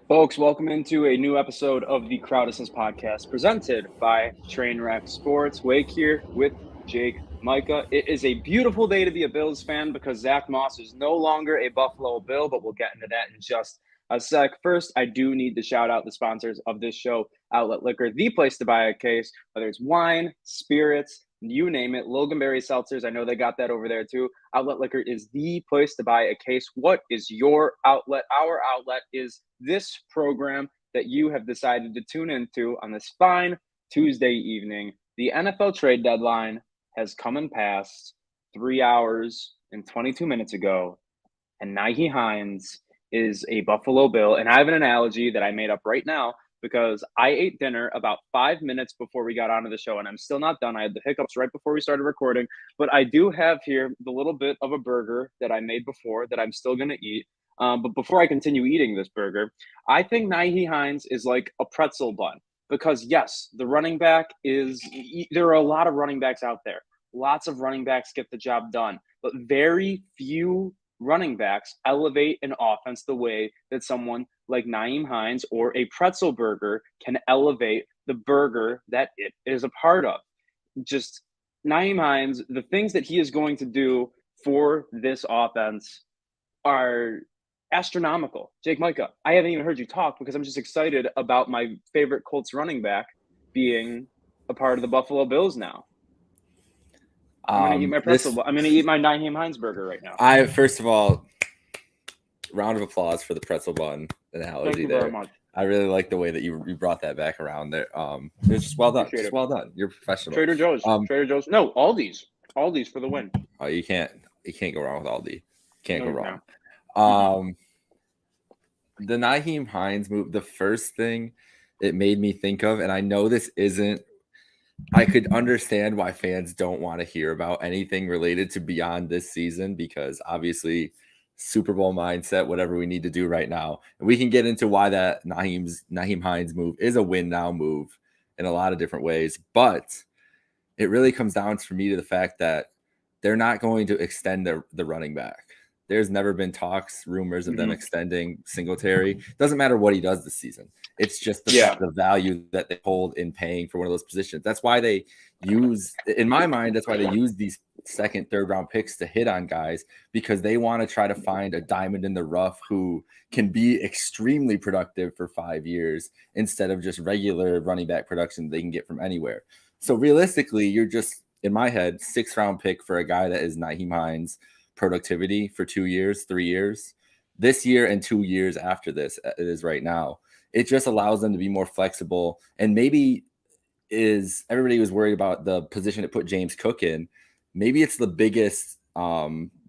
Folks, welcome into a new episode of the Crowd Distance Podcast presented by Trainwreck Sports. Wake here with Jake Micah. It is a beautiful day to be a Bills fan because Zach Moss is no longer a Buffalo Bill, but we'll get into that in just a sec. First, I do need to shout out the sponsors of this show, Outlet Liquor, the place to buy a case, whether it's wine, spirits, you name it. Loganberry Seltzers, I know they got that over there too. Outlet Liquor is the place to buy a case. What is your outlet? Our outlet is this program that you have decided to tune into on this fine Tuesday evening. The NFL trade deadline has come and passed 3 hours and 22 minutes ago, and Nyheim Hines is a Buffalo Bill. And I have an analogy that I made up right now because I ate dinner about 5 minutes before we got onto the show, and I'm still not done. I had the hiccups right before we started recording, but I do have here the little bit of a burger that I made before that I'm still going to eat. But before I continue eating this burger, I think Nyheim Hines is like a pretzel bun because, yes, the running back is – there are a lot of running backs out there. Lots of running backs get the job done, but very few running backs elevate an offense the way that someone like Nyheim Hines or a pretzel burger can elevate the burger that it is a part of. Just Nyheim Hines, the things that he is going to do for this offense are astronomical. Jake Micah, I haven't even heard you talk because I'm just excited about my favorite Colts running back being a part of the Buffalo Bills now. I'm gonna eat my pretzel. I'm gonna eat my Nyheim Hines burger right now. I first of all, round of applause for the pretzel bun analogy. Thank you there. very much. I really like the way that you brought that back around there. It's just well done. Just well done. You're professional. Trader Joe's. Trader Joe's. No, Aldi's. Aldi's for the win. Oh, you can't go wrong with Aldi. Can't go wrong. The Nyheim Hines move, the first thing it made me think of, and I know this isn't, I could understand why fans don't want to hear about anything related to beyond this season because obviously Super Bowl mindset, whatever we need to do right now. And we can get into why that Nyheim Hines move is a win now move in a lot of different ways. But it really comes down for me to the fact that they're not going to extend the running back. There's never been talks, rumors of them extending Singletary. Doesn't matter what he does this season. It's just the value that they hold in paying for one of those positions. That's why they use, in my mind, that's why they use these second, third round picks to hit on guys because they want to try to find a diamond in the rough who can be extremely productive for 5 years instead of just regular running back production they can get from anywhere. So realistically, you're just, in my head, 6th round pick for a guy that is Nyheim Hines productivity for 2 years, 3 years, this year and 2 years after this it is right now. It just allows them to be more flexible. And maybe everybody was worried about the position to put James Cook in. Maybe it's the biggest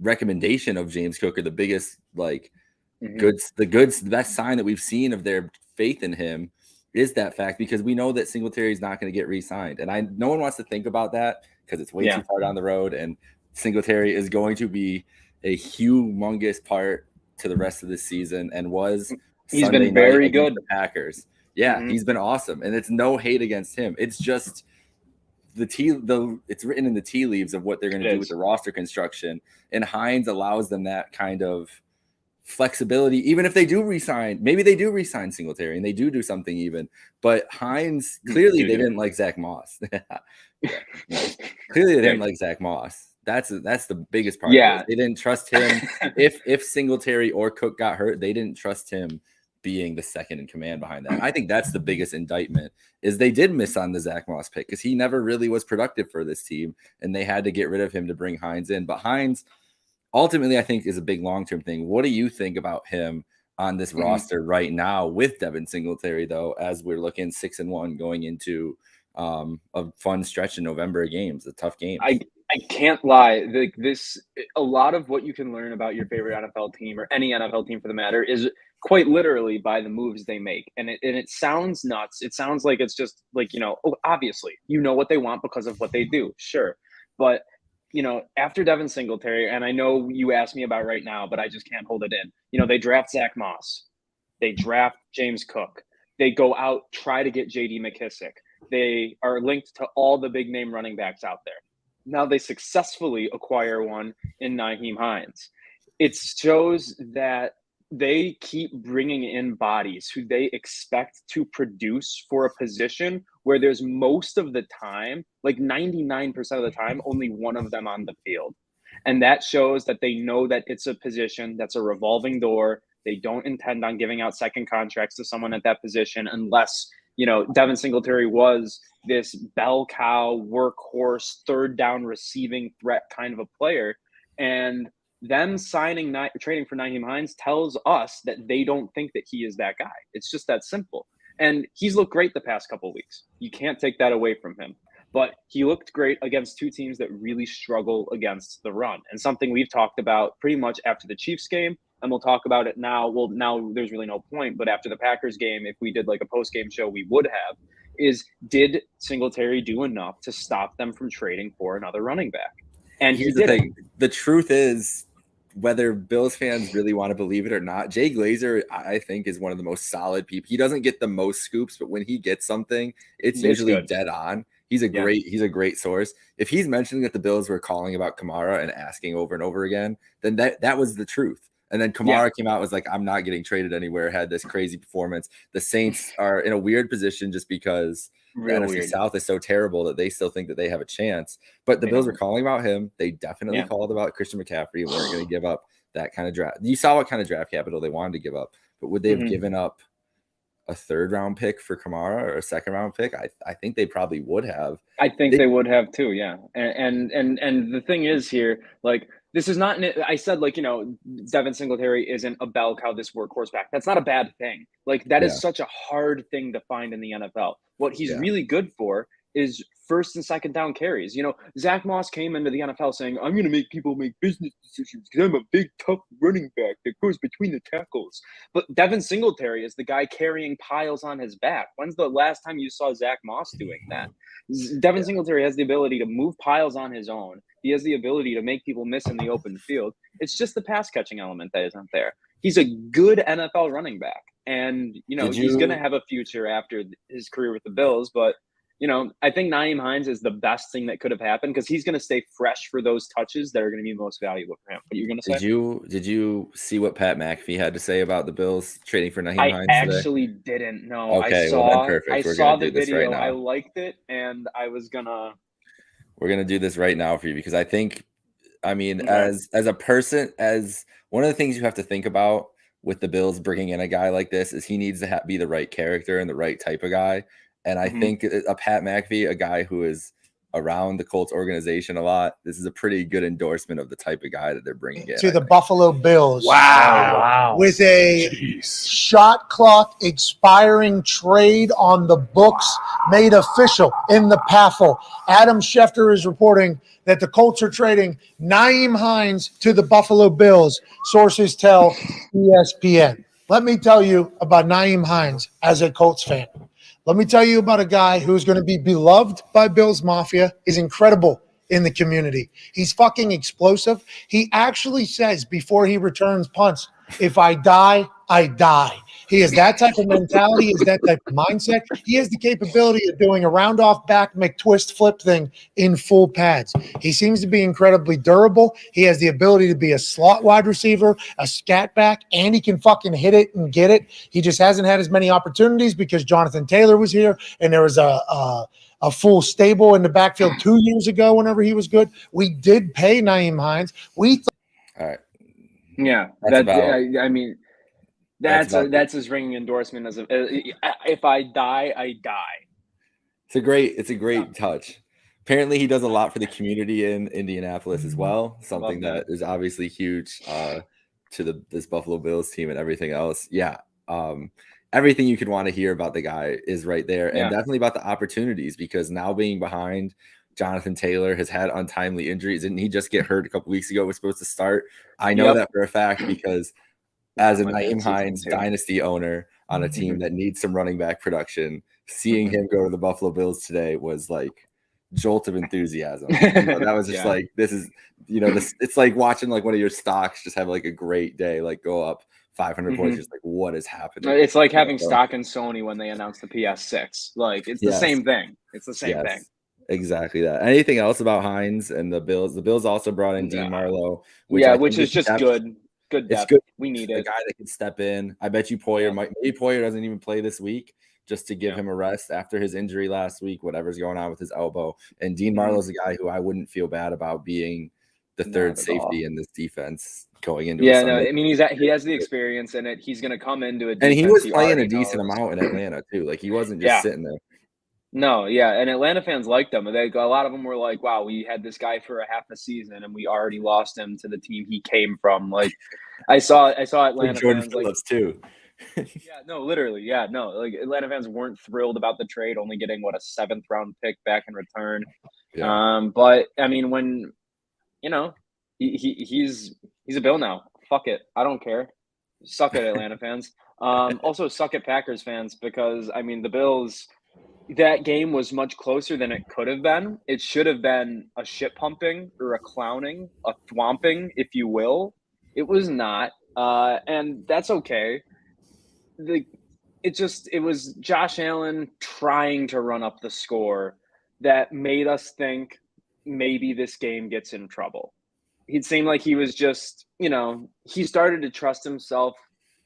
recommendation of James Cook or the biggest the best sign that we've seen of their faith in him is that fact because we know that Singletary is not going to get re-signed. And no one wants to think about that because it's way too far down the road. And Singletary is going to be a humongous part to the rest of the season and he's Sunday been very good. The Packers. Yeah, he's been awesome. And it's no hate against him. It's just it's written in the tea leaves of what they're going to do with the roster construction. And Hines allows them that kind of flexibility, even if they do resign, maybe they do resign Singletary and they do something even. But Hines, clearly they didn't like Zach Moss. Clearly they didn't like Zach Moss. That's the biggest part. Yeah, they didn't trust him. if Singletary or Cook got hurt, they didn't trust him being the second in command behind that. I think that's the biggest indictment is they did miss on the Zach Moss pick because he never really was productive for this team, and they had to get rid of him to bring Hines in. But Hines, ultimately, I think is a big long-term thing. What do you think about him on this roster right now with Devin Singletary, though, as we're looking 6-1 going into a fun stretch in November of games, a tough game? I can't lie. A lot of what you can learn about your favorite NFL team or any NFL team for the matter is quite literally by the moves they make. And it sounds nuts. It sounds like it's just like, obviously, what they want because of what they do. Sure. But, after Devin Singletary, and I know you asked me about right now, but I just can't hold it in. They draft Zach Moss. They draft James Cook. They go out, try to get J.D. McKissick. They are linked to all the big name running backs out there. Now they successfully acquire one in Nyheim Hines. It shows that they keep bringing in bodies who they expect to produce for a position where there's most of the time, like 99% of the time, only one of them on the field. And that shows that they know that it's a position that's a revolving door. They don't intend on giving out second contracts to someone at that position unless, Devin Singletary was this bell cow, workhorse, third down receiving threat kind of a player. And them trading for Nyheim Hines tells us that they don't think that he is that guy. It's just that simple. And he's looked great the past couple of weeks. You can't take that away from him. But he looked great against two teams that really struggle against the run. And something we've talked about pretty much after the Chiefs game, and we'll talk about it now. Well, now there's really no point, but after the Packers game, if we did like a post-game show, we would have, is did Singletary do enough to stop them from trading for another running back? And here's the thing. The truth is, whether Bills fans really want to believe it or not, Jay Glazer, I think, is one of the most solid people. He doesn't get the most scoops, but when he gets something, it's usually good. Dead on. He's a great source. If he's mentioning that the Bills were calling about Kamara and asking over and over again, then that was the truth. And then Kamara came out, was like, I'm not getting traded anywhere, had this crazy performance. The Saints are in a weird position just because the NFC South is so terrible that they still think that they have a chance. But the Bills were calling about him. They definitely called about Christian McCaffrey and weren't going to give up that kind of draft. You saw what kind of draft capital they wanted to give up. But would they have given up a third-round pick for Kamara or a second-round pick? I think they probably would have. I think they would have too, yeah. And the thing is here, like, this is not – I said, like, Devin Singletary isn't a bell cow, this workhorse back. That's not a bad thing. Like, that is such a hard thing to find in the NFL. What he's really good for is first and second down carries. Zach Moss came into the NFL saying, I'm going to make people make business decisions because I'm a big, tough running back that goes between the tackles. But Devin Singletary is the guy carrying piles on his back. When's the last time you saw Zach Moss doing that? Devin Singletary has the ability to move piles on his own. He has the ability to make people miss in the open field. It's just the pass catching element that isn't there. He's a good NFL running back. And, he's going to have a future after his career with the Bills. But, I think Nyheim Hines is the best thing that could have happened because he's going to stay fresh for those touches that are going to be most valuable for him. What are you going to say? Did you see what Pat McAfee had to say about the Bills trading for Nyheim Hines today? I actually didn't know. Okay, perfect. I saw the video. I liked it, and I was going to. We're going to do this right now for you because I think, as a person, as one of the things you have to think about with the Bills bringing in a guy like this is he needs to be the right character and the right type of guy. And I think a Pat McAfee, a guy who is around the Colts organization a lot, this is a pretty good endorsement of the type of guy that they're bringing in. To the Buffalo Bills. Wow. With a shot clock expiring trade on the books made official in the PAFL. Adam Schefter is reporting that the Colts are trading Nyheim Hines to the Buffalo Bills. Sources tell ESPN. Let me tell you about Nyheim Hines as a Colts fan. Let me tell you about a guy who's going to be beloved by Bills Mafia. He's incredible in the community. He's fucking explosive. He actually says before he returns punts, if I die, I die. He has that type of mentality, is that type of mindset. He has the capability of doing a round off back McTwist flip thing in full pads. He seems to be incredibly durable. He has the ability to be a slot wide receiver, a scat back, and he can fucking hit it and get it. He just hasn't had as many opportunities because Jonathan Taylor was here and there was a full stable in the backfield 2 years ago whenever he was good. We did pay Nyheim Hines. All right. Yeah. That's his ringing endorsement as if I die, I die. It's a great touch. Apparently he does a lot for the community in Indianapolis as well. Something that is obviously huge to this Buffalo Bills team and everything else. Yeah. Everything you could want to hear about the guy is right there, and definitely about the opportunities, because now being behind, Jonathan Taylor has had untimely injuries. Didn't he just get hurt a couple weeks ago? Was supposed to start. I know that for a fact because as a Nyheim Hines dynasty owner on a team that needs some running back production, seeing him go to the Buffalo Bills today was like jolt of enthusiasm. That was just like, this is, it's like watching like one of your stocks just have like a great day, like go up 500 points, just like what is happening? It's like having stock in Sony when they announced the PS6. Like it's the same thing. It's the same thing. Exactly that. Anything else about Hines and the Bills? The Bills also brought in Dean Marlowe, which is just good. Good It's depth. good. We need The it. guy that can step in. I bet you Poyer maybe Poyer doesn't even play this week just to give him a rest after his injury last week, whatever's going on with his elbow. And Dean Marlowe's a guy who I wouldn't feel bad about being the third safety in this defense going into a Sunday. I mean, he has the experience in it. He's going to come into a defense. And he was playing a decent amount in Atlanta too. Like he wasn't just sitting there. No, and Atlanta fans liked him. A lot of them were like, "Wow, we had this guy for a half a season, and we already lost him to the team he came from." Like, I saw Atlanta Jordan fans Phillips too. Literally, like Atlanta fans weren't thrilled about the trade, only getting a 7th round pick back in return. Yeah. But I mean, when he's a Bill now. Fuck it, I don't care. Suck it, Atlanta fans. Also suck it, Packers fans, because I mean the Bills. That game was much closer than it could have been. It should have been a shit pumping or a clowning, a thwomping, if you will. It was not, and that's okay. It was Josh Allen trying to run up the score that made us think maybe this game gets in trouble. It seemed like he was just, he started to trust himself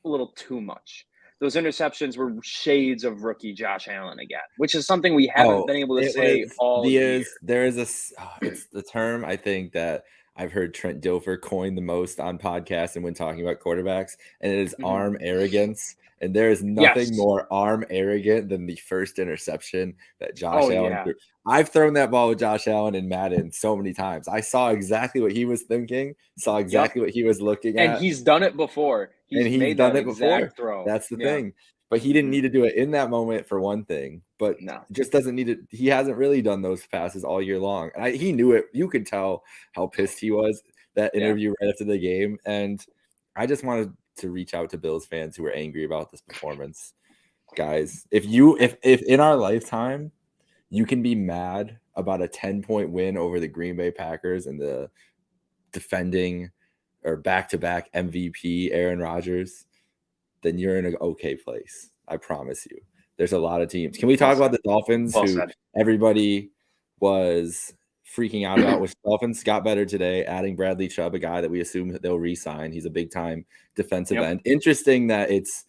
a little too much. Those interceptions were shades of rookie Josh Allen again, which is something we haven't been able to say all year. There is it's the term I think that I've heard Trent Dilfer coin the most on podcasts and when talking about quarterbacks, and it is arm arrogance. And there is nothing more arm arrogant than the first interception that Josh Allen threw. I've thrown that ball with Josh Allen in Madden so many times. I saw exactly what he was thinking, saw exactly what he was looking at. And he's done it before. He's done it before. Throw. That's the thing. But he didn't need to do it in that moment for one thing. But just doesn't need it. He hasn't really done those passes all year long. And he knew it. You could tell how pissed he was that interview right after the game. And I just wanted to reach out to Bills fans who were angry about this performance. Guys, if in our lifetime you can be mad about a 10-point win over the Green Bay Packers and the defending or back-to-back MVP Aaron Rodgers, then you're in an okay place. I promise you. There's a lot of teams. Can we talk about the Dolphins who everybody was freaking out about, which Dolphins got better today, adding Bradley Chubb, a guy that we assume that they'll re-sign. He's a big-time defensive end. Interesting that it's,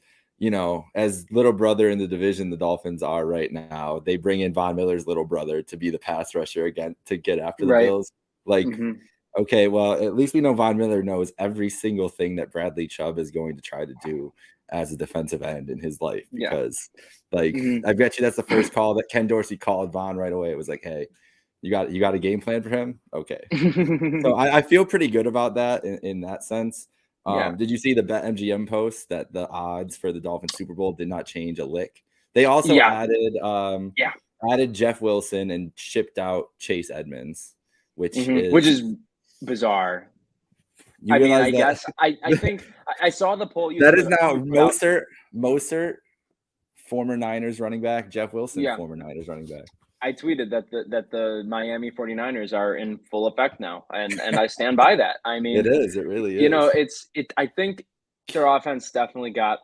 as little brother in the division the Dolphins are right now, they bring in Von Miller's little brother to be the pass rusher again to get after the Bills. Okay, well, at least we know Von Miller knows every single thing that Bradley Chubb is going to try to do as a defensive end in his life. Because, I bet you that's the first call that Ken Dorsey called Von right away. It was like, hey, you got a game plan for him? Okay. So I feel pretty good about that in that sense. Did you see the BetMGM post that the odds for the Dolphins Super Bowl did not change a lick? They also added Jeff Wilson and shipped out Chase Edmonds, which is bizarre. I mean, I guess I think I saw the poll. That is now Mostert, former Niners running back, Jeff Wilson, former Niners running back. I tweeted that the Miami 49ers are in full effect now, and I stand by that. I mean, it really is. I think their offense definitely got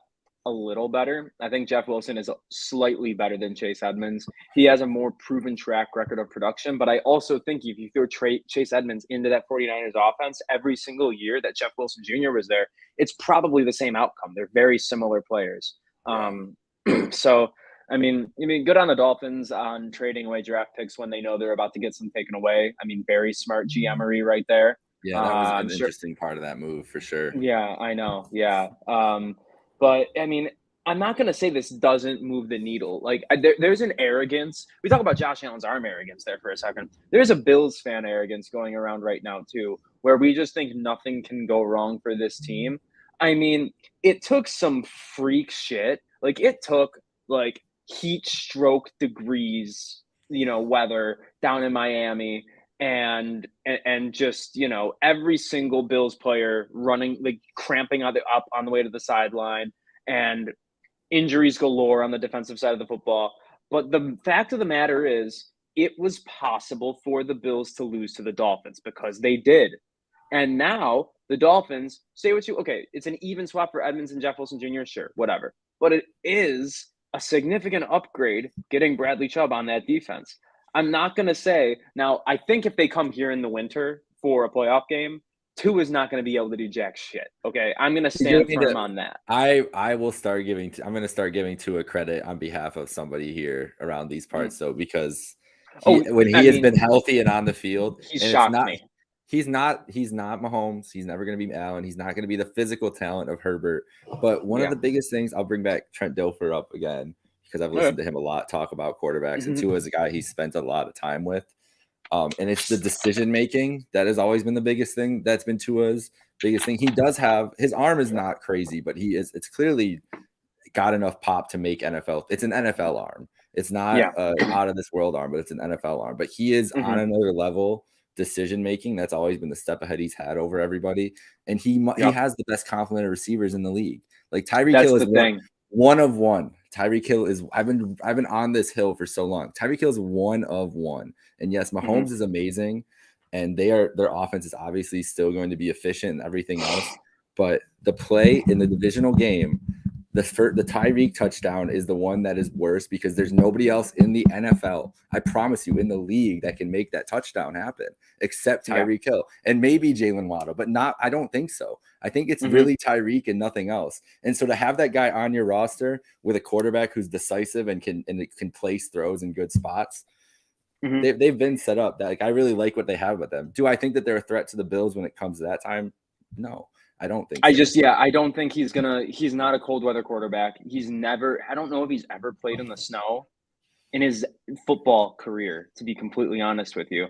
a little better. I think Jeff Wilson is slightly better than Chase Edmonds. He has a more proven track record of production, but I also think if you throw Chase Edmonds into that 49ers offense every single year that Jeff Wilson Jr. was there, it's probably the same outcome. They're very similar players. So, I mean, good on the Dolphins on trading away draft picks when they know they're about to get some taken away. I mean, very smart GM-ery right there. Yeah, that was an interesting part of that move for sure. Yeah, I know. Yeah. But, I mean, I'm not going to say this doesn't move the needle. Like, there's an arrogance. We talk about Josh Allen's arm arrogance there for a second. There's a Bills fan arrogance going around right now, too, where we just think nothing can go wrong for this team. I mean, it took some freak shit. Like, it took, heat stroke degrees, weather down in Miami and just, every single Bills player running, cramping up on the way to the sideline and injuries galore on the defensive side of the football. But the fact of the matter is it was possible for the Bills to lose to the Dolphins because they did. And now the Dolphins it's an even swap for Edmonds and Jeff Wilson Jr. Sure, whatever. But it is a significant upgrade getting Bradley Chubb on that defense. I'm not going to say now, I think if they come here in the winter for a playoff game, Tua is not going to be able to do jack shit. Okay, I'm going to You stand need firm to- on that. I will start giving. I'm going to start giving Tua credit on behalf of somebody here around these parts, though, because when he has been healthy and on the field, He's and shocked me. He's not Mahomes. He's never going to be Allen. He's not going to be the physical talent of Herbert. But one of the biggest things, I'll bring back Trent Dilfer up again because I've listened to him a lot talk about quarterbacks, and Tua is a guy he spent a lot of time with. And it's the decision making that has always been the biggest thing. That's been Tua's biggest thing. He does have his arm is not crazy, but it's clearly got enough pop to make NFL. It's an NFL arm. It's not out of this world arm, but it's an NFL arm. But he is on another level. Decision making, that's always been the step ahead he's had over everybody, and he has the best complement of receivers in the league. Like Tyreek Hill is one of one. Tyreek Hill is I've been on this hill for so long. Tyreek Hill is one of one, and yes, Mahomes is amazing, and their offense is obviously still going to be efficient and everything else. But the play in the divisional game, the Tyreek touchdown is the one that is worse because there's nobody else in the NFL, I promise you, in the league that can make that touchdown happen except Tyreek Hill and maybe Jalen Waddle, but I don't think so. I think it's really Tyreek and nothing else. And so to have that guy on your roster with a quarterback who's decisive and can place throws in good spots, they've been set up. That I really like what they have with them. Do I think that they're a threat to the Bills when it comes to that time? No. I don't think I don't think he's not a cold weather quarterback. I don't know if he's ever played in the snow in his football career, to be completely honest with you.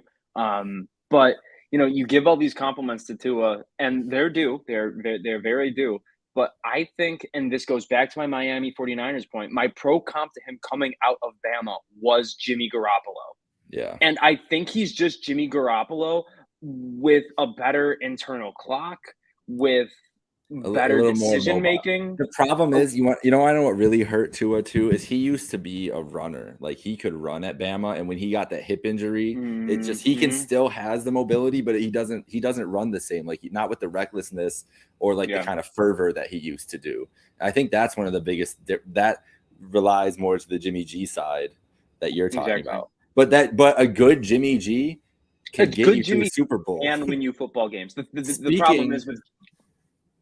But you give all these compliments to Tua, and they're due. They're very due. But I think, and this goes back to my Miami 49ers point, my pro comp to him coming out of Bama was Jimmy Garoppolo. Yeah. And I think he's just Jimmy Garoppolo with a better internal clock, with better decision making. The problem is, I know what really hurt Tua too is he used to be a runner. Like he could run at Bama, and when he got that hip injury, it's just he can still has the mobility, but he doesn't run the same, like not with the recklessness or like the kind of fervor that he used to do. And I think that's one of the biggest that relies more to the Jimmy G side that you're talking about. But a good Jimmy G can get you to a Super Bowl and win you football games. The problem is with.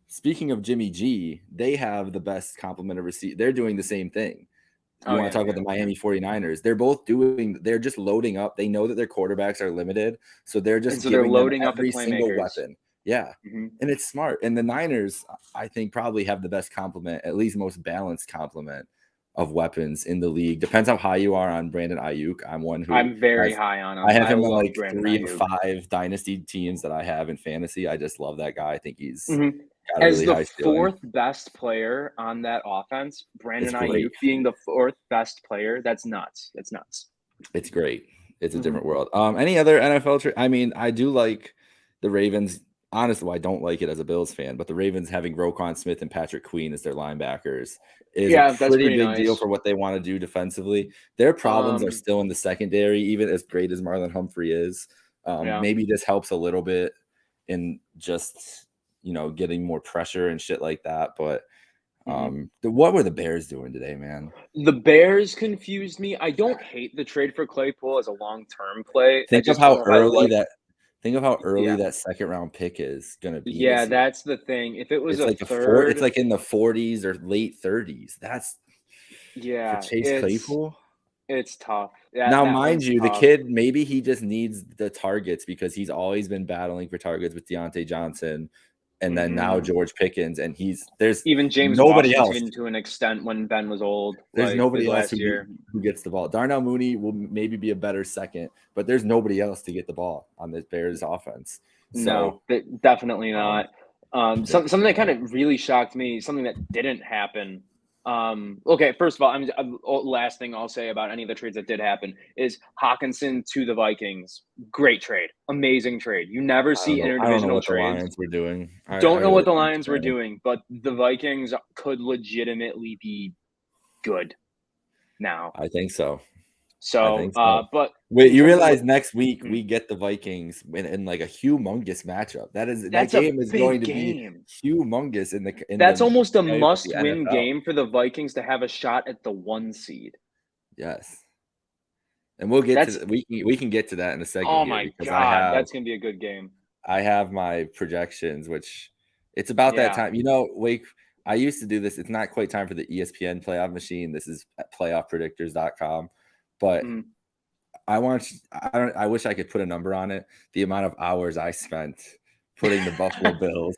Speaking of Jimmy G, they have the best complement of receiver. They're doing the same thing. You want to talk about the Miami 49ers? They're just loading up. They know that their quarterbacks are limited, so they're loading up every single weapon. Yeah, and it's smart. And the Niners, I think, probably have the best complement, at least most balanced complement of weapons in the league. Depends how high you are on Brandon Ayuk. I'm very high on him. I have him on like Brandon 3 and 5 dynasty teams that I have in fantasy. I just love that guy. I think he's as really the fourth best player on that offense. Brandon Ayuk being the fourth best player. That's nuts. It's nuts. It's great. It's a different world. Any other NFL? I mean, I do like the Ravens. Honestly, I don't like it as a Bills fan, but the Ravens having Roquan Smith and Patrick Queen as their linebackers is a pretty big deal for what they want to do defensively. Their problems are still in the secondary, even as great as Marlon Humphrey is. Maybe this helps a little bit in just getting more pressure and shit like that. But what were the Bears doing today, man? The Bears confused me. I don't hate the trade for Claypool as a long-term play. Think of how early that second round pick is going to be. Yeah, that's the thing. If it was it's it's like in the 40s or late 30s. That's Chase Claypool. It's tough. Now, mind you, the kid, maybe he just needs the targets because he's always been battling for targets with Deontay Johnson. And then now George Pickens, and there's even James nobody Washington else to an extent when Ben was old. There's nobody else who gets the ball. Darnell Mooney will maybe be a better second, but there's nobody else to get the ball on the Bears offense. So, no, definitely not. Something that kind of really shocked me, something that didn't happen. Okay, first of all, last thing I'll say about any of the trades that did happen is Hawkinson to the Vikings. Great trade. Amazing trade. You never see interdivisional trades. The Lions were doing. Don't know what the Lions were doing, but the Vikings could legitimately be good now. I think so. But wait, you realize next week we get the Vikings in like a humongous matchup. That game is going to be humongous that's almost a must-win game for the Vikings to have a shot at the 1 seed. Yes, and we'll get to we can get to that in a second. Oh my god, that's gonna be a good game. I have my projections, which it's about that time. Wake, I used to do this. It's not quite time for the ESPN playoff machine. This is at playoffpredictors.com. But I wish I could put a number on it. The amount of hours I spent putting the Buffalo Bills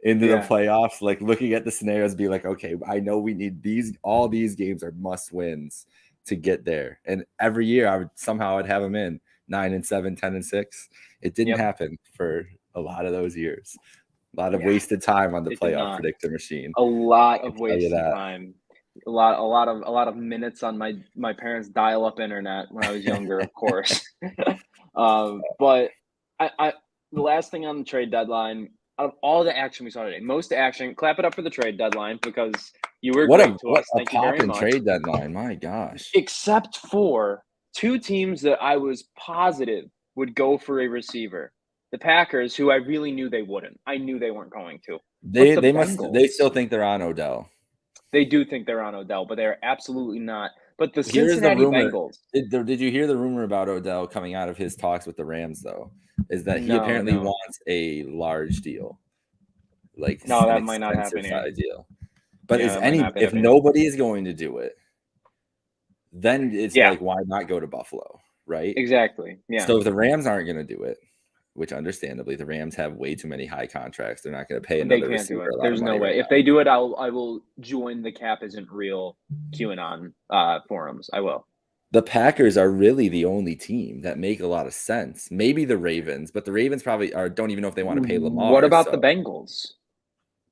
into the playoffs, like looking at the scenarios, be like, okay, I know we need all these games are must wins to get there. And every year I'd have them in 9-7, 10-6. It didn't happen for a lot of those years. A lot of wasted time on the playoff predictor machine. A lot of wasted time. A lot of minutes on my parents' dial-up internet when I was younger, of course. But I the last thing on the trade deadline, out of all the action we saw today, most action, clap it up for the trade deadline because you were great to us. Thank you very much. Trade deadline, my gosh. Except for two teams that I was positive would go for a receiver. The Packers, who I really knew they wouldn't. I knew they weren't going to. They still think they're on Odell. They do think they're on Odell, but they're absolutely not. But the Cincinnati Bengals. Did you hear the rumor about Odell coming out of his talks with the Rams, though? Is that he apparently wants a large deal. That might not happen here. Deal. But if nobody is going to do it, then it's like, why not go to Buffalo, right? Exactly. Yeah. So if the Rams aren't going to do it, which understandably, the Rams have way too many high contracts. They're not going to pay another receiver. There's no way. If they do it, I will join the cap isn't real QAnon forums. I will. The Packers are really the only team that make a lot of sense. Maybe the Ravens, but the Ravens probably don't even know if they want to pay Lamar. What about the Bengals?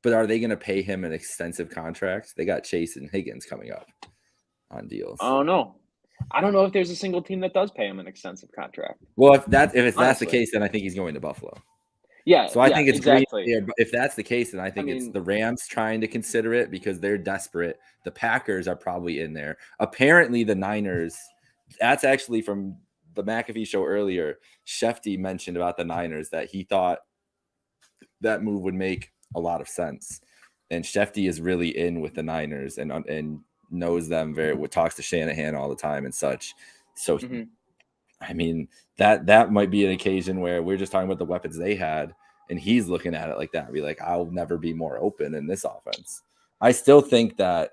But are they going to pay him an extensive contract? They got Chase and Higgins coming up on deals. Oh no. I don't know if there's a single team that does pay him an extensive contract. Well, if that's the case, then I think he's going to Buffalo. Yeah. So I think it's exactly. If that's the case, then I think it's the Rams trying to consider it because they're desperate. The Packers are probably in there. Apparently, the Niners. That's actually from the McAfee show earlier. Shefty mentioned about the Niners that he thought that move would make a lot of sense, and Shefty is really in with the Niners and knows them talks to Shanahan all the time and such. So, I mean, that might be an occasion where we're just talking about the weapons they had, and he's looking at it like that. Be like, I'll never be more open in this offense. I still think that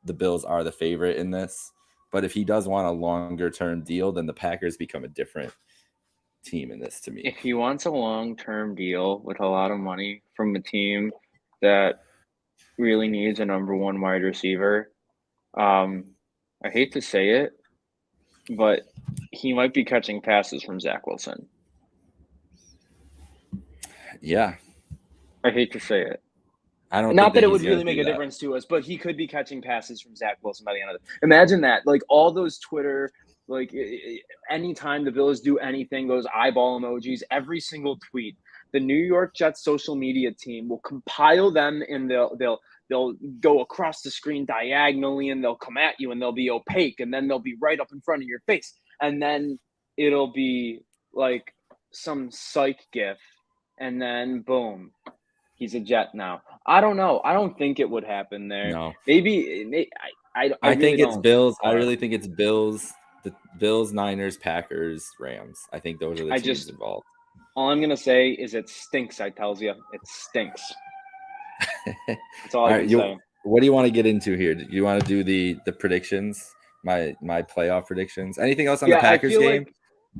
the Bills are the favorite in this, but if he does want a longer term deal, then the Packers become a different team in this to me. If he wants a long-term deal with a lot of money from a team that really needs a number one wide receiver, I hate to say it, but he might be catching passes from Zach Wilson. Yeah. I hate to say it. I don't. Not that it would really make a difference to us, but he could be catching passes from Zach Wilson by the end of it. Imagine that. Like all those Twitter, anytime the Bills do anything, those eyeball emojis, every single tweet, the New York Jets social media team will compile them and they'll go across the screen diagonally and they'll come at you and they'll be opaque and then they'll be right up in front of your face. And then it'll be like some psych gif and then boom, he's a Jet now. I don't know. I don't think it would happen there. No. Maybe I think it's Bills. I really think it's Bills, the Bills, Niners, Packers, Rams. I think those are the teams involved. All I'm going to say is it stinks, I tells you. It stinks. That's all I can say. What do you want to get into here? Do you want to do the predictions, my playoff predictions? Anything else on the Packers game?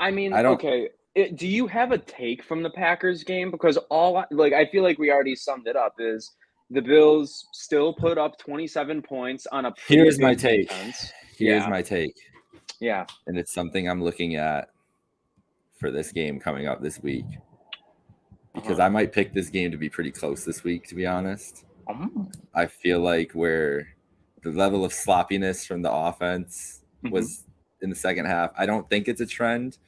Okay. Do you have a take from the Packers game? Because I feel like we already summed it up. Is the Bills still put up 27 points on a pretty Here's my good take. defense? Here's my take. Yeah. And it's something I'm looking at for this game coming up this week. Because I might pick this game to be pretty close this week, to be honest. I feel like where the level of sloppiness from the offense was in the second half, I don't think it's a trend,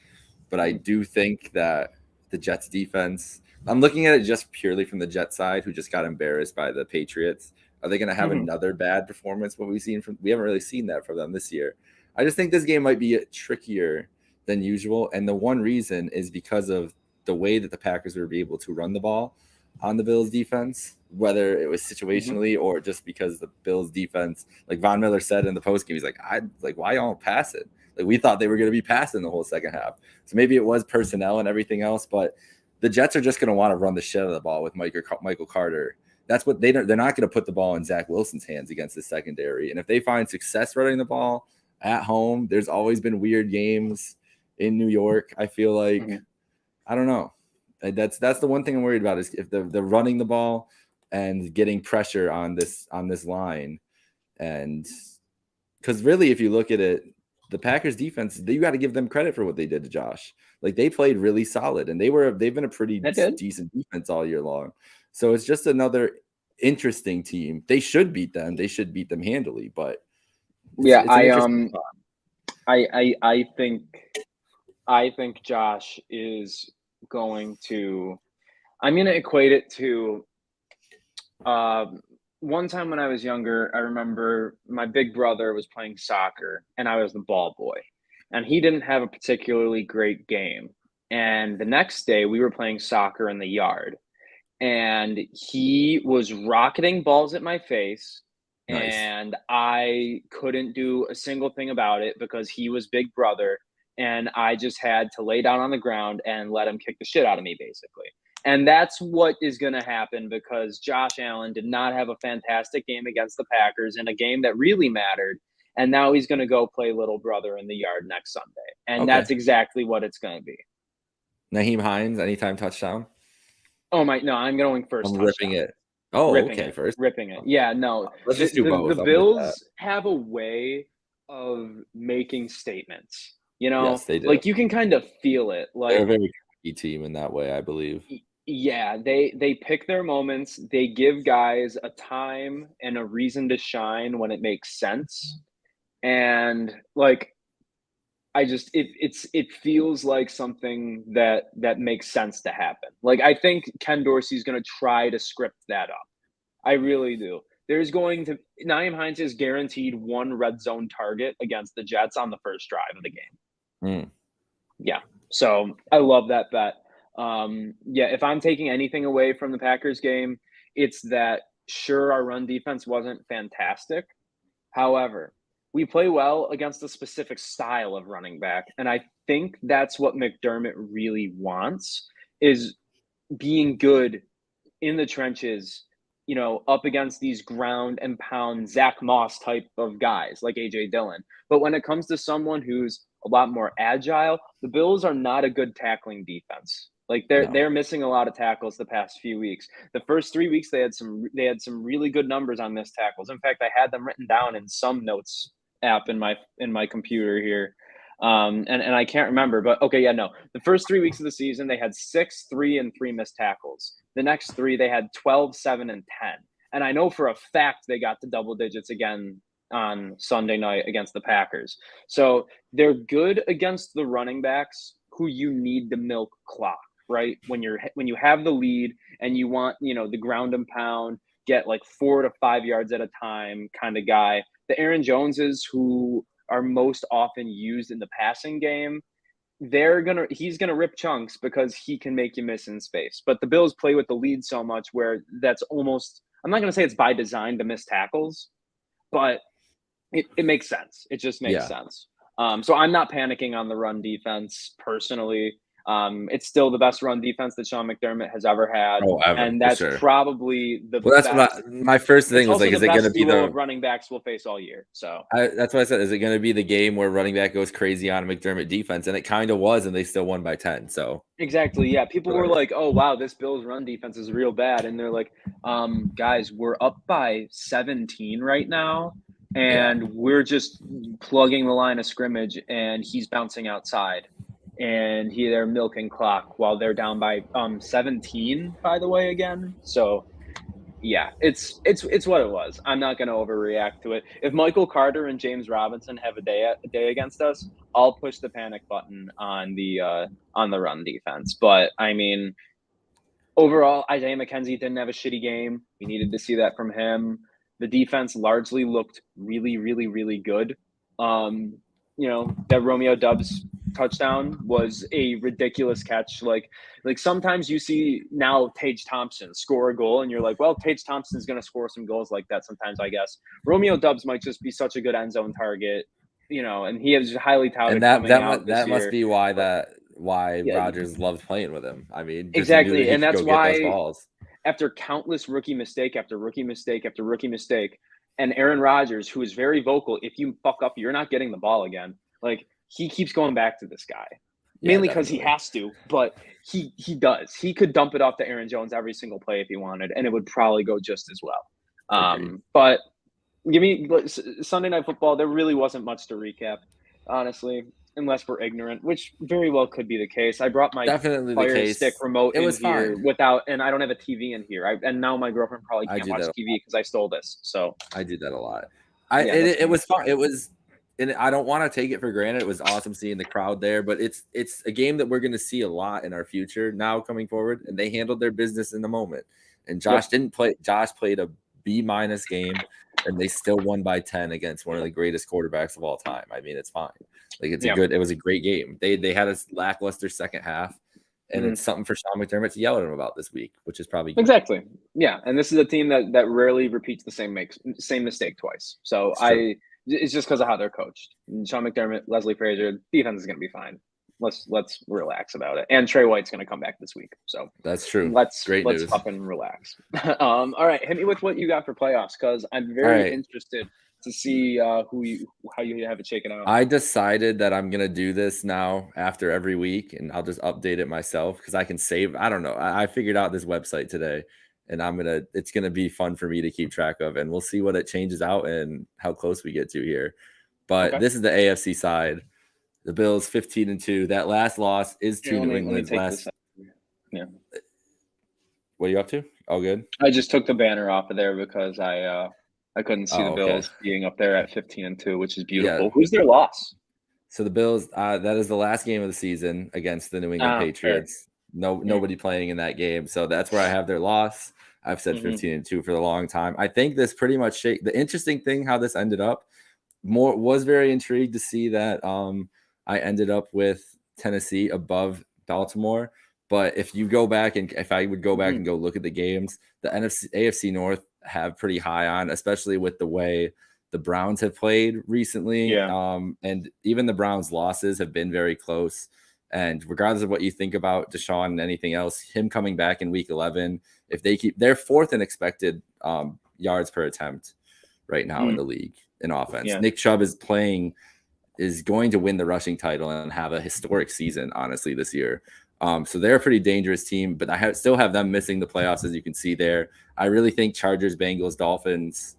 but I do think that the Jets defense, I'm looking at it just purely from the Jets side, who just got embarrassed by the Patriots. Are they going to have another bad performance? We haven't really seen that from them this year. I just think this game might be trickier than usual. And the one reason is because of the way that the Packers would be able to run the ball on the Bills defense, whether it was situationally or just because the Bills defense, like Von Miller said in the postgame, he's like, why y'all pass it? Like we thought they were going to be passing the whole second half. So maybe it was personnel and everything else, but the Jets are just going to want to run the shit out of the ball with Michael Carter. That's what they're not going to put the ball in Zach Wilson's hands against the secondary. And if they find success running the ball at home, there's always been weird games in New York. I feel like, I don't know. That's the one thing I'm worried about is if the running the ball and getting pressure on this line. And because really, if you look at it, the Packers defense, you got to give them credit for what they did to Josh. Like they played really solid, and they've been a pretty decent defense all year long. So it's just another interesting team. They should beat them. They should beat them handily. But I think Josh is going to. I'm going to equate it to. One time when I was younger, I remember my big brother was playing soccer and I was the ball boy, and he didn't have a particularly great game. And the next day we were playing soccer in the yard and he was rocketing balls at my face. Nice. And I couldn't do a single thing about it because he was big brother, and I just had to lay down on the ground and let him kick the shit out of me, basically. And that's what is going to happen because Josh Allen did not have a fantastic game against the Packers in a game that really mattered. And now he's going to go play little brother in the yard next Sunday. And that's exactly what it's going to be. Nyheim Hines, anytime touchdown? No, I'm going first. I'm ripping it. Oh, ripping okay, first. Ripping it. Yeah, no. Let's just do both. The Bills have a way of making statements. You know, yes, they do. Like you can kind of feel it. Like they're a very key team in that way, I believe. Yeah, they pick their moments. They give guys a time and a reason to shine when it makes sense. And like, it feels like something that makes sense to happen. Like I think Ken Dorsey's going to try to script that up. I really do. Nyheim Hines is guaranteed one red zone target against the Jets on the first drive of the game. Yeah. So I love that bet. If I'm taking anything away from the Packers game, it's that sure, our run defense wasn't fantastic. However, we play well against a specific style of running back. And I think that's what McDermott really wants, is being good in the trenches, you know, up against these ground and pound Zach Moss type of guys like A.J. Dillon. But when it comes to someone who's a lot more agile, the Bills are not a good tackling defense. Like they're missing a lot of tackles the past few weeks. The first 3 weeks they had some really good numbers on missed tackles. In fact, I had them written down in some notes app in my computer here. And I can't remember, but the first 3 weeks of the season they had 6, 3, and 3 missed tackles. The next 3 they had 12, 7, and 10. And I know for a fact they got to double digits again on Sunday night against the Packers. So they're good against the running backs who you need to milk clock, right? When you have the lead and you want, you know, the ground and pound, get like 4 to 5 yards at a time kind of guy. The Aaron Joneses who are most often used in the passing game, he's gonna rip chunks because he can make you miss in space. But the Bills play with the lead so much where that's almost, I'm not gonna say it's by design to miss tackles, but it makes sense. It just makes sense. So I'm not panicking on the run defense personally. It's still the best run defense that Sean McDermott has ever had. Ever, and that's probably the best. That's my first thing was like, is it going to be the running backs we'll face all year? So that's what I said. Is it going to be the game where running back goes crazy on a McDermott defense? And it kind of was, and they still won by 10. So exactly. Yeah. People were like, oh, wow, this Bills run defense is real bad. And they're like, guys, we're up by 17 right now. And we're just plugging the line of scrimmage and he's bouncing outside. And they're milking clock while they're down by 17, by the way, again. So, yeah, it's what it was. I'm not going to overreact to it. If Michael Carter and James Robinson have a day against us, I'll push the panic button on the run defense. But, I mean, overall, Isaiah McKenzie didn't have a shitty game. We needed to see that from him. The defense largely looked really, really, really good. You know, that Romeo Doubs touchdown was a ridiculous catch. Like sometimes you see now Tage Thompson score a goal and you're like, well, Tage Thompson's going to score some goals like that sometimes, I guess. Romeo Doubs might just be such a good end zone target, you know, and he is highly touted. And that must be why that why Yeah. Rodgers loved playing with him. I mean, just he knew Exactly, that he and could that's go get those why balls. after countless rookie mistake after rookie mistake after rookie mistake, and Aaron Rodgers, who is very vocal, if you fuck up, you're not getting the ball again. Like, he keeps going back to this guy. Yeah, Mainly because he definitely. has to, but he does. He could dump it off to Aaron Jones every single play if he wanted, and it would probably go just as well. Agreed. But Sunday Night Football, there really wasn't much to recap, honestly, unless we're ignorant, which very well could be the case. I brought my Definitely the Fire case. Stick remote It in was here fine. and I don't have a TV in here. And now my girlfriend probably I can't do watch that. TV because I stole this. So I do that a lot. Yeah, that's It was fine. fun. It was, and I don't want to take it for granted. It was awesome seeing the crowd there, but it's a game that we're going to see a lot in our future now coming forward. And they handled their business in the moment. And Josh didn't play. Josh played a B- game, and they still won by 10 against one of the greatest quarterbacks of all time. I mean, it's fine. Like it was a great game. They had a lackluster second half, and it's something for Sean McDermott to yell at him about this week, which is probably good. Exactly. Yeah, and this is a team that rarely repeats the same mistake twice. So it's just because of how they're coached. Sean McDermott, Leslie Frazier, defense is going to be fine. Let's relax about it. And Trey White's going to come back this week. So that's true. Let's news. fucking relax. All right, hit me with what you got for playoffs, because I'm very interested to see how you have it shaken out. I decided that I'm gonna do this now after every week, and I'll just update it myself because I can save. I don't know. I figured out this website today, and it's gonna be fun for me to keep track of, and we'll see what it changes out and how close we get to here. But This is the AFC side. The Bills 15-2. That last loss is to New England's last. Yeah. What are you up to? All good. I just took the banner off of there because I couldn't see the Bills being up there at 15-2, which is beautiful. Yeah. Who's their loss? So the Bills, that is the last game of the season against the New England Patriots. Fair. Nobody playing in that game. So that's where I have their loss. I've said 15-2 for a long time. I think this pretty much the interesting thing how this ended up was very intrigued to see that I ended up with Tennessee above Baltimore. But if you go back and if I would go back and go look at the games, the AFC North have pretty high on, especially with the way the Browns have played recently. Yeah. And even the Browns' losses have been very close. And regardless of what you think about Deshaun and anything else, him coming back in week 11, if they're fourth in expected yards per attempt right now in the league in offense. Yeah. Nick Chubb is going to win the rushing title and have a historic season, honestly, this year. So they're a pretty dangerous team, but I still have them missing the playoffs, as you can see there. I really think Chargers, Bengals, Dolphins.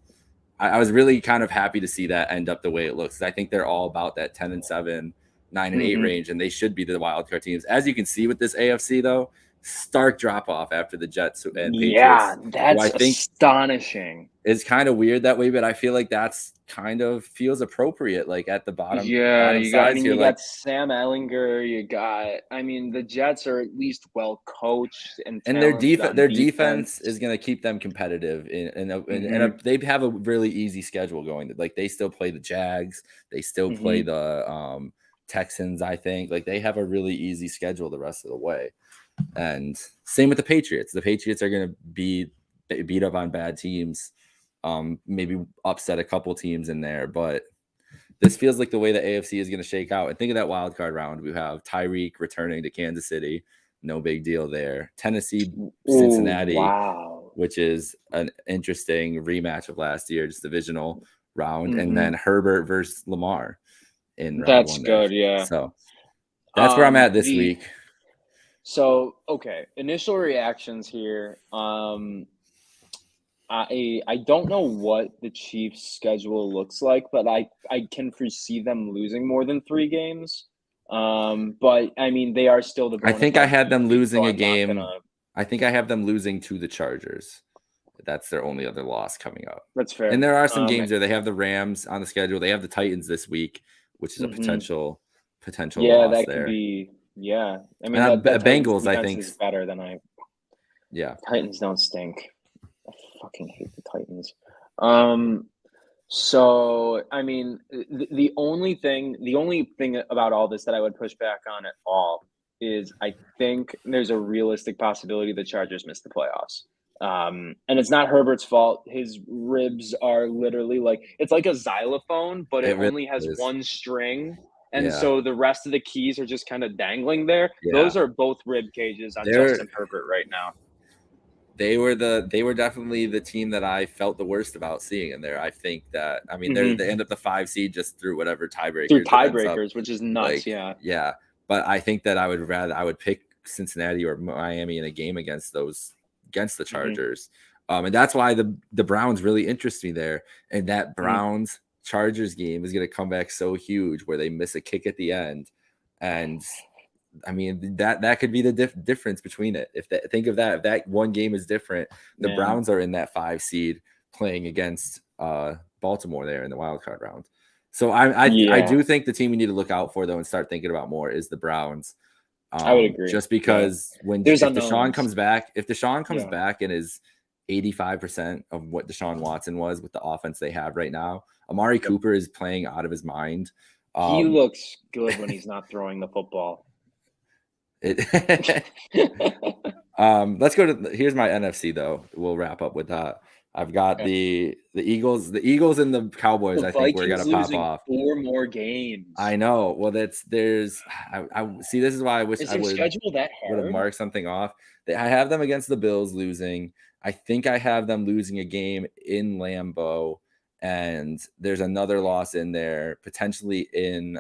I was really kind of happy to see that end up the way it looks. I think they're all about that 10-7, 9-8 range, and they should be the wild card teams. As you can see with this AFC, though, stark drop off after the Jets and Patriots. Yeah, that's astonishing. It's kind of weird that way, but I feel like that's kind of feels appropriate, like at the bottom. Yeah, you got Sam Ehlinger. The Jets are at least well coached and their defense is going to keep them competitive. And they have a really easy schedule going. Like they still play the Jags, they still play the Texans. I think like they have a really easy schedule the rest of the way. And same with the Patriots. The Patriots are going to be beat up on bad teams. Maybe upset a couple teams in there, but this feels like the way the AFC is going to shake out. And think of that wild card round. We have Tyreek returning to Kansas City. No big deal there. Tennessee, Cincinnati, which is an interesting rematch of last year's divisional round. And then Herbert versus Lamar in round That's one good, there. yeah. So that's where I'm at this week. So, okay. Initial reactions here. I don't know what the Chiefs' schedule looks like, but I can foresee them losing more than 3 games. But they are still the. I think I had them losing a game. I think I have them losing to the Chargers. That's their only other loss coming up. That's fair. And there are some games there. They have the Rams on the schedule. They have the Titans this week, which is a potential loss that there. Could be. Yeah, the Bengals, I think, is better than Yeah, Titans don't stink. I fucking hate the Titans. So the only thing about all this that I would push back on at all is I think there's a realistic possibility the Chargers miss the playoffs. And it's not Herbert's fault. His ribs are literally it's like a xylophone, but it only has one string. And Yeah. so the rest of the keys are just kind of dangling there. Yeah. Those are both rib cages on Justin Herbert right now. They were definitely the team that I felt the worst about seeing in there. I think that, I mean, they end up the 5 seed just through whatever tiebreakers. Through tiebreakers, which is nuts. Like, yeah. But I think that I would pick Cincinnati or Miami in a game against the Chargers. And that's why the Browns really interest me there. And that Browns Chargers game is going to come back so huge where they miss a kick at the end. And I mean, that could be the difference between it. Think of that. If that one game is different, the Browns are in that 5 seed playing against Baltimore there in the wild card round. So I do think the team we need to look out for, though, and start thinking about more is the Browns. I would agree. Just because if Deshaun comes back and is 85% of what Deshaun Watson was with the offense they have right now, Amari Cooper is playing out of his mind. He looks good when he's not throwing the football. Let's go to here's my NFC though. We'll wrap up with that. I've got the Eagles and the Cowboys. I think we're gonna pop off 4 more games. I know. Well, I see. This is why I wish I would have marked something off. I have them against the Bills losing. I think I have them losing a game in Lambeau, and there's another loss in there potentially in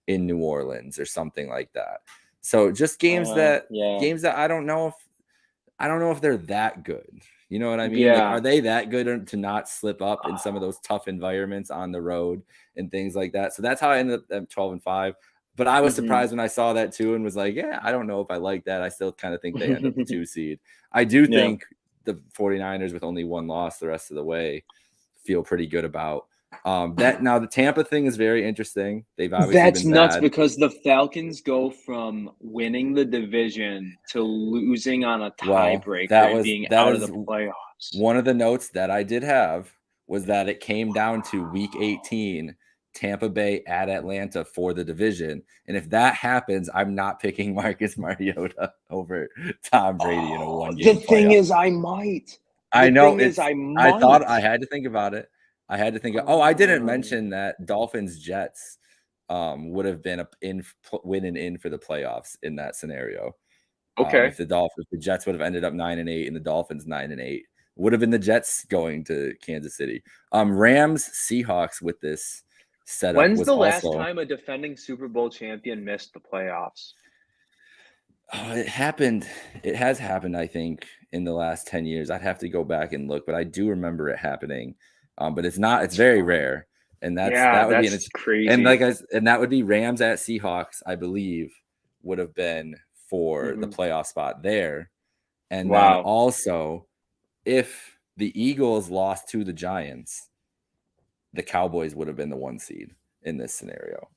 New Orleans or something like that. So just games that I don't know if they're that good. You know what I mean? Yeah. Like, are they that good to not slip up in some of those tough environments on the road and things like that? So that's how I ended up at 12-5. But I was surprised when I saw that too and was like, yeah, I don't know if I like that. I still kind of think they end up the 2 seed. I do think the 49ers with only 1 loss the rest of the way feel pretty good about. That now the Tampa thing is very interesting. They've obviously been nuts bad. Because the Falcons go from winning the division to losing on a tiebreaker and being out of the playoffs. One of the notes that I did have was that it came down to week 18, Tampa Bay at Atlanta for the division. And if that happens, I'm not picking Marcus Mariota over Tom Brady in a 1-game The thing is, I might. I know. I thought I had to think about it. I had to think I didn't mention that Dolphins Jets would have been winning in for the playoffs in that scenario. Okay. If the Jets would have ended up 9-8 and the Dolphins 9-8, would have been the Jets going to Kansas City. Rams Seahawks with this setup. When's the last time a defending Super Bowl champion missed the playoffs? It happened. It has happened, I think, in the last 10 years. I'd have to go back and look, but I do remember it happening. But it's very rare. And that would be crazy. And that would be Rams at Seahawks, I believe, would have been for the playoff spot there. And then also, if the Eagles lost to the Giants, the Cowboys would have been the 1 seed in this scenario,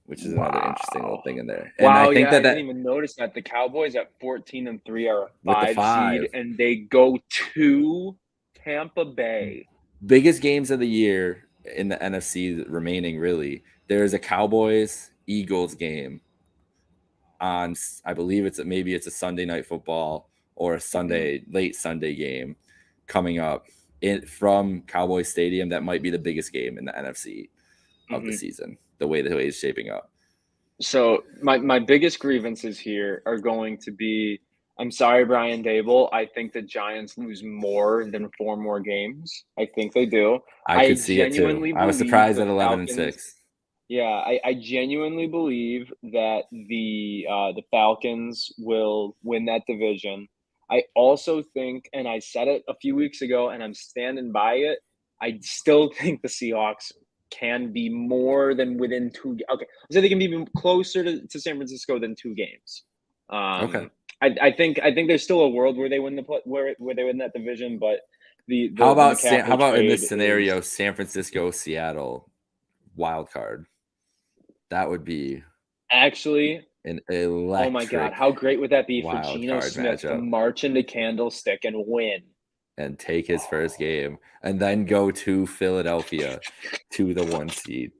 which is another interesting little thing in there. And I think I didn't even notice that the Cowboys at 14-3 are a 5 seed, and they go to Tampa Bay. Biggest games of the year in the NFC remaining, really. There's a Cowboys-Eagles game on, I believe it's a Sunday night football or a late Sunday game coming up from Cowboys Stadium. That might be the biggest game in the NFC of the season, the way it's shaping up. So my biggest grievances here are going to be, I'm sorry, Brian Dable. I think the Giants lose more than 4 more games. I think they do. I could see it too. I was surprised at 11-6. Yeah, I genuinely believe that the Falcons will win that division. I also think, and I said it a few weeks ago, and I'm standing by it, I still think the Seahawks can be more than within 2. Okay, so they can be even closer to San Francisco than 2 games. Okay. I think there's still a world where they win where they win that division, but how about in this scenario, San Francisco, Seattle, wild card? That would be actually an electric. Oh my God, how great would that be for Geno Smith matchup to march into Candlestick and win and take his first game, and then go to Philadelphia to the 1 seed?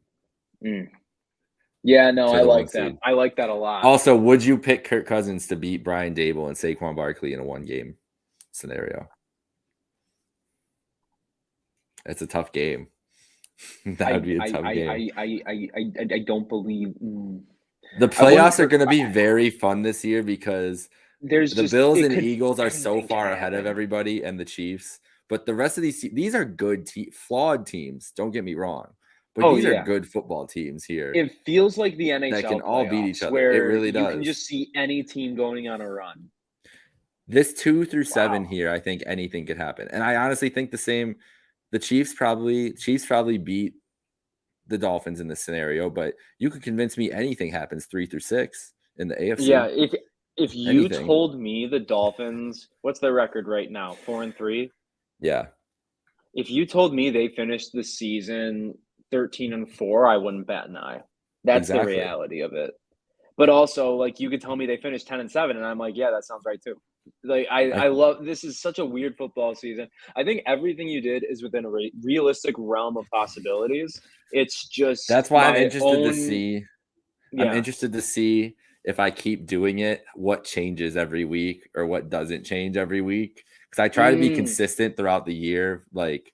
Yeah, no, I like that. I like that a lot. Also, would you pick Kirk Cousins to beat Brian Dable and Saquon Barkley in a 1-game scenario? It's a tough game. That would be a tough game. I don't believe The playoffs are going to be very fun this year because there's the just Bills it and could, Eagles are so anything far can ahead of happen. everybody and the Chiefs. But the rest of these are good, flawed teams. Don't get me wrong. But Oh, these are yeah. good football teams here. It feels like the NHL that can all beat each playoffs, other. It where really you can does. just see any team going on a run. This 2 through 7 Wow. here, I think anything could happen. And I honestly think the same. The Chiefs probably beat the Dolphins in this scenario, but you could convince me anything happens 3 through 6 in the AFC. Yeah, if you Anything. told me the Dolphins, what's their record right now? 4-3? Yeah. If you told me they finished the season 13-4, I wouldn't bat an eye. That's Exactly. the reality of it. But also, like, you could tell me they finished 10-7, and I'm like, yeah, that sounds right too. Like, I love, this is such a weird football season. I think everything you did is within a realistic realm of possibilities. It's just that's why I'm interested to see. Yeah. I'm interested to see if I keep doing it, what changes every week or what doesn't change every week. Because I try to be consistent throughout the year, like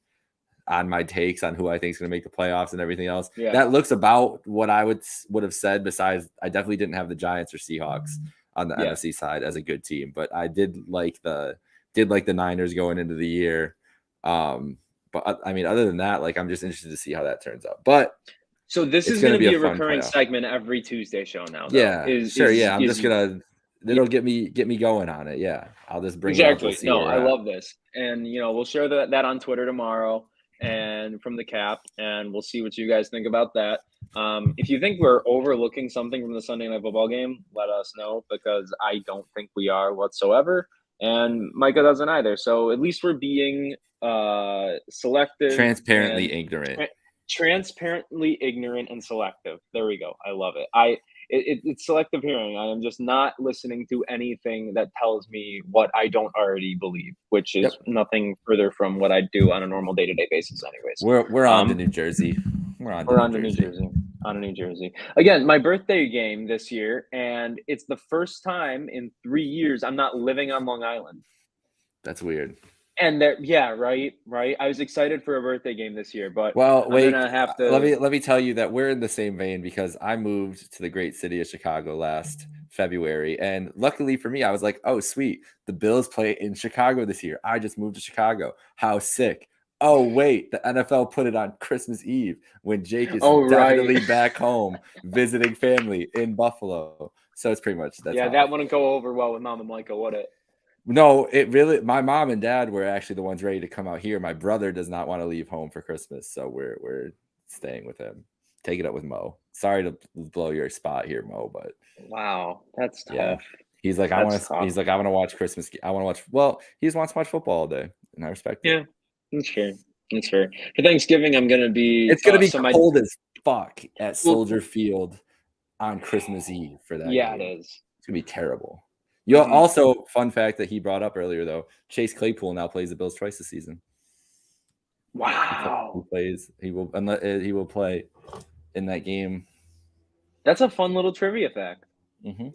on my takes on who I think is going to make the playoffs and everything else. Yeah. That looks about what I would have said. Besides, I definitely didn't have the Giants or Seahawks on the NFC side as a good team, but I did like the Niners going into the year. But I mean, other than that, like, I'm just interested to see how that turns out. But so this is going to be a recurring segment every Tuesday show now. Though. Yeah, I'm just gonna. It'll get me going on it. Yeah, I'll just bring exactly. it up. I love this, and we'll share that on Twitter tomorrow and from the cap, and we'll see what you guys think about that. If you think we're overlooking something from the Sunday Night Football game, let us know, because I don't think we are whatsoever, and Micah doesn't either. So at least we're being selective, transparently ignorant. Transparently ignorant and selective. There we go. I love it. It's selective hearing. I am just not listening to anything that tells me what I don't already believe, which is nothing further from what I do on a normal day-to-day basis anyways. We're on to New Jersey. We're on to New Jersey. On to New Jersey. Again, my birthday game this year, and it's the first time in 3 years I'm not living on Long Island. That's weird. And right. I was excited for a birthday game this year, but wait, I'm gonna have to. Let me tell you that we're in the same vein, because I moved to the great city of Chicago last February, and luckily for me, I was like, "Oh, sweet, the Bills play in Chicago this year. I just moved to Chicago. How sick!" Oh wait, the NFL put it on Christmas Eve when Jake is definitely back home visiting family in Buffalo. So it's pretty much that wouldn't go over well with Mom and Micah, would it? No, it really. My mom and dad were actually the ones ready to come out here. My brother does not want to leave home for Christmas, so we're staying with him. Take it up with Mo. Sorry to blow your spot here, Mo, but wow, that's tough. Yeah. He's like, I want to watch Christmas. I want to watch. Well, he just wants to watch football all day, and I respect it. Yeah, that's fair. That's fair. For Thanksgiving, I'm gonna be. It's gonna be cold as fuck at Soldier Field on Christmas Eve for that. Yeah, game. It is. It's gonna be terrible. You also, fun fact that he brought up earlier, though, Chase Claypool now plays the Bills twice this season. Wow. He will play in that game. That's a fun little trivia fact. Mm-hmm.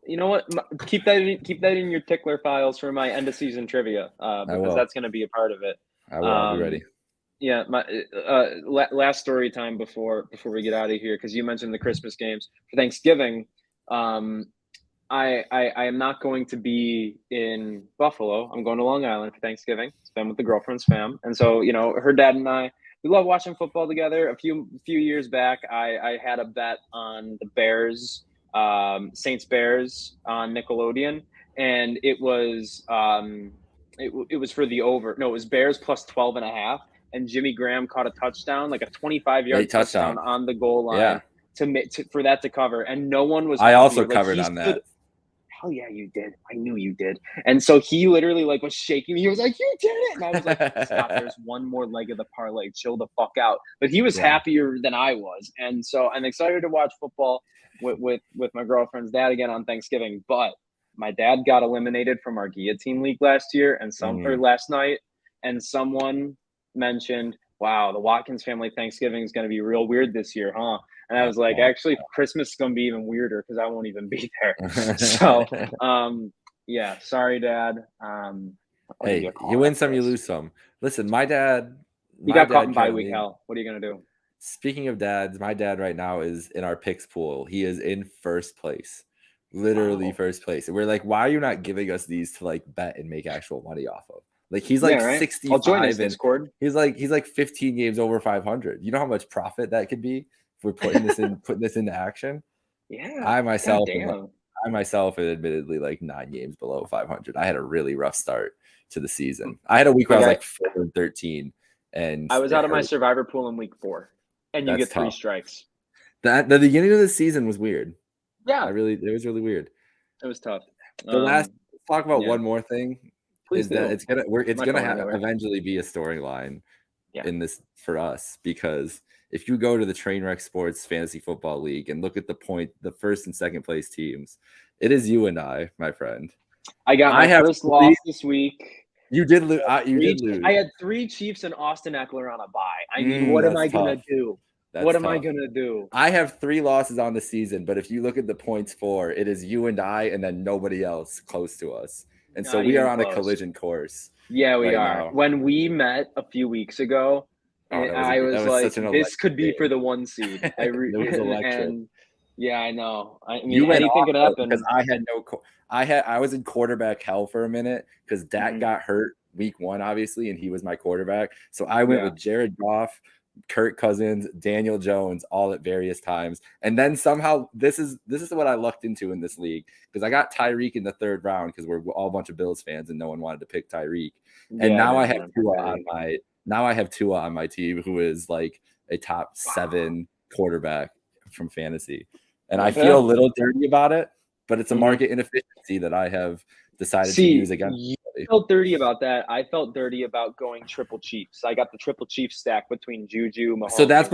You know what? Keep that in your tickler files for my end of season trivia, because that's going to be a part of it. I will. I'll be ready. Yeah, my last story time before we get out of here, because you mentioned the Christmas games for Thanksgiving. I am not going to be in Buffalo. I'm going to Long Island for Thanksgiving. Spend with the girlfriend's fam. And so, her dad and I, we love watching football together. A few years back, I had a bet on the Bears, Saints Bears on Nickelodeon. And it was it was for the over. No, it was Bears plus 12.5. And Jimmy Graham caught a touchdown, like a 25-yard touchdown on the goal line for that to cover. And no one was. I also covered on that. Hell yeah, you did. I knew you did. And so he literally was shaking me. He was like, "You did it!" And I was like, "Stop! There's one more leg of the parlay. Chill the fuck out." But he was happier than I was, and so I'm excited to watch football with my girlfriend's dad again on Thanksgiving. But my dad got eliminated from our guillotine league last year, or last night, and someone mentioned, "Wow, the Watkins family Thanksgiving is going to be real weird this year, huh?" And I was like, actually, Christmas is going to be even weirder because I won't even be there. So, sorry, Dad. Hey, you win some, you lose some. Listen, my dad You got caught in bye week, hell. What are you going to do? Speaking of dads, my dad right now is in our picks pool. He is in first place, literally first place. And we're like, why are you not giving us these to like bet and make actual money off of? Like he's like 65 I'll join this and Discord. He's like 15 games over 500. You know how much profit that could be if we're putting this into action? Yeah. I myself am admittedly like 9 games below 500. I had a really rough start to the season. I had a week where I was like 4-13, and I was out of my survivor pool in week 4, and you get 3 strikes. The beginning of the season was weird. Yeah, it was really weird. It was tough. Let's talk about one more thing. Please do. That it's gonna eventually be a storyline in this for us, because if you go to the Trainwreck Sports Fantasy Football League and look at the first and second place teams, it is you and I, my friend. I got my first loss this week. You did lose. You did lose. I had 3 Chiefs and Austin Eckler on a bye. I mean, what am I gonna do? What am I gonna do? I have 3 losses on the season, but if you look at the points for, it is you and I, and then nobody else close to us. And so we are on a collision course. Yeah, we are. Now. When we met a few weeks ago, I was like, this could be for the 1 seed. It was electric. Yeah, I know. I mean, you anything could happen. Because I was in quarterback hell for a minute because Dak got hurt week 1, obviously, and he was my quarterback. So I went with Jared Goff, Kirk Cousins, Daniel Jones, all at various times. And then somehow this is what I lucked into in this league, because I got Tyreek in the 3rd round because we're all a bunch of Bills fans and no one wanted to pick Tyreek. And now I have Tua on my team, who is like a top 7 quarterback from fantasy. And I feel a little dirty about it, but it's a market inefficiency that I have decided to use against. You felt dirty about that. I felt dirty about going triple Chiefs. I got the triple Chiefs stack between Juju, Mahomes. So that's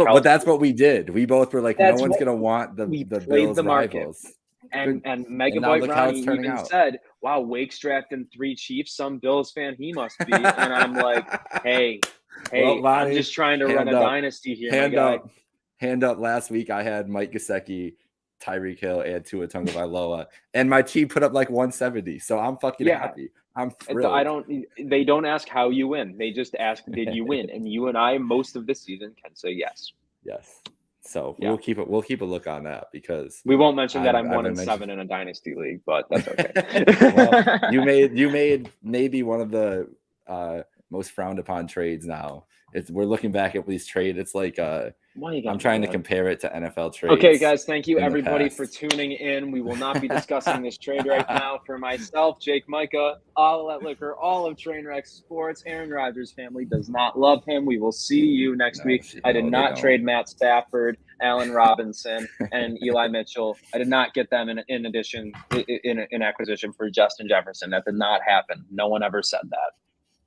what we did. We both were like, no one's gonna want the Bills rivals. And Megabyte Ronnie even said, "Wow, Wake's drafting 3 Chiefs. Some Bills fan he must be." And I'm like, "Hey, well, Lonnie, I'm just trying to run a dynasty here." Hand up. Last week I had Mike Gesicki, Tyreek Hill, and Tua Tagovailoa, and my team put up like 170. So I'm fucking happy. I'm thrilled. They don't ask how you win. They just ask, did you win? And you and I, most of this season, can say yes. Yes. So we'll keep a look on that, because we won't mention that I'm 1-7 in a dynasty league, but that's okay. Well, you made maybe one of the most frowned upon trades now. We're looking back at these trades. It's like I'm trying to compare it to NFL trades. Okay, guys, thank you everybody for tuning in. We will not be discussing this trade right now. For myself, Jake Micah, All At Liquor, all of Trainwreck Sports, Aaron Rodgers' family does not love him. We will see you next week. I did not trade Matt Stafford, Allen Robinson, and Eli Mitchell. I did not get them in addition in acquisition for Justin Jefferson. That did not happen. No one ever said that.